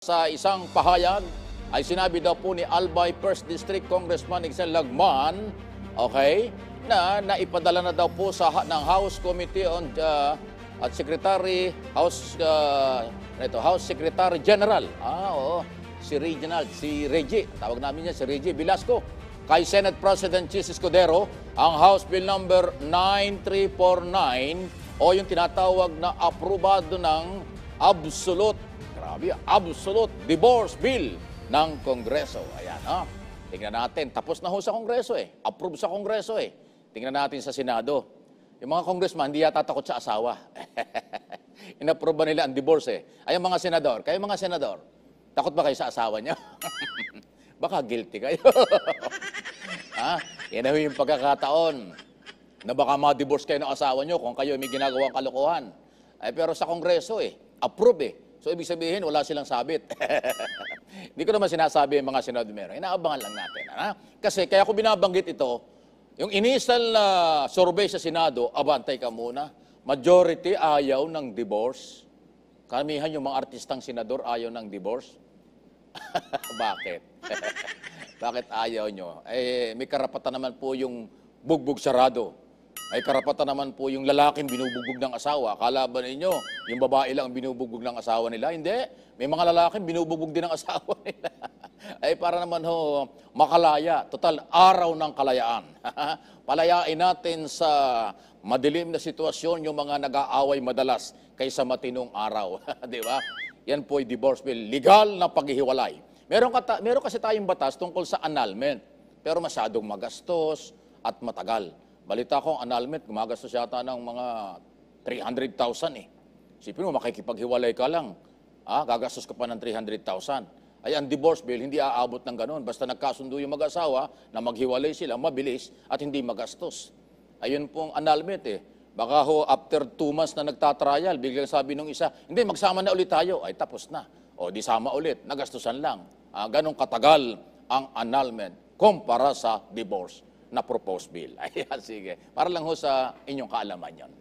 Sa isang pahayag ay sinabi daw po ni Albay 1st District Congressman Excel Lagman, okay, na naipadala na daw po ng House Committee on at Secretary House Secretary General. Si Reggie, tawag namin niya si Reggie Velasco, kay Senate President Chis Escudero ang House Bill number 9349 o yung tinatawag na aprobado ng absolute divorce bill ng Kongreso. Ayan, tingnan natin. Tapos na ho sa Kongreso Approve sa Kongreso Tingnan natin sa Senado. Yung mga congressman, hindi yata takot sa asawa. Inapprove ba nila ang divorce Ay, mga senador. Kayo mga senador, takot ba kayo sa asawa niyo? Baka guilty kayo. Yan ho yung pagkakataon na baka ma-divorce kayo ng asawa niyo kung kayo may ginagawang kalokohan. Pero sa Kongreso approve So, ibig sabihin, wala silang sabit. Hindi ko naman sinasabi yung mga senador meron. Inaabangan lang natin. Kasi kaya ko binabanggit ito, yung initial survey sa Senado, abantay ka muna, majority ayaw ng divorce. Karamihan yung mga artistang senador ayaw ng divorce. Bakit? Bakit ayaw nyo? May karapatan naman po yung bugbog sarado. May karapatan naman po yung lalaking binubugbog ng asawa. Akala ba ninyo, yung babae lang ang binubugbog ng asawa nila? Hindi. May mga lalaking binubugbog din ng asawa nila. Para naman makalaya. Total, araw ng kalayaan. Palayain natin sa madilim na sitwasyon yung mga nag-aaway madalas kaysa matinong araw. Di ba? Yan po ay divorce bill. Legal na paghihiwalay. Meron kasi tayong batas tungkol sa annulment. Pero masyadong magastos at matagal. Balita ko, ang annulment, gumagastos yata ng mga 300,000 Sipin mo, makikipaghiwalay ka lang. Gagastos ka pa ng 300,000. Ay, ang divorce bill, hindi aabot ng ganun. Basta nagkasundo yung mag-asawa na maghiwalay sila, mabilis at hindi magastos. Ayun pong annulment Baka after 2 months na nagtatrial, biglang sabi nung isa, hindi, magsama na ulit tayo. Ay, tapos na. O, di sama ulit. Nagastusan lang. Ganong katagal ang annulment kumpara sa divorce na proposed bill. Ayan, sige. Para lang sa inyong kaalaman yon.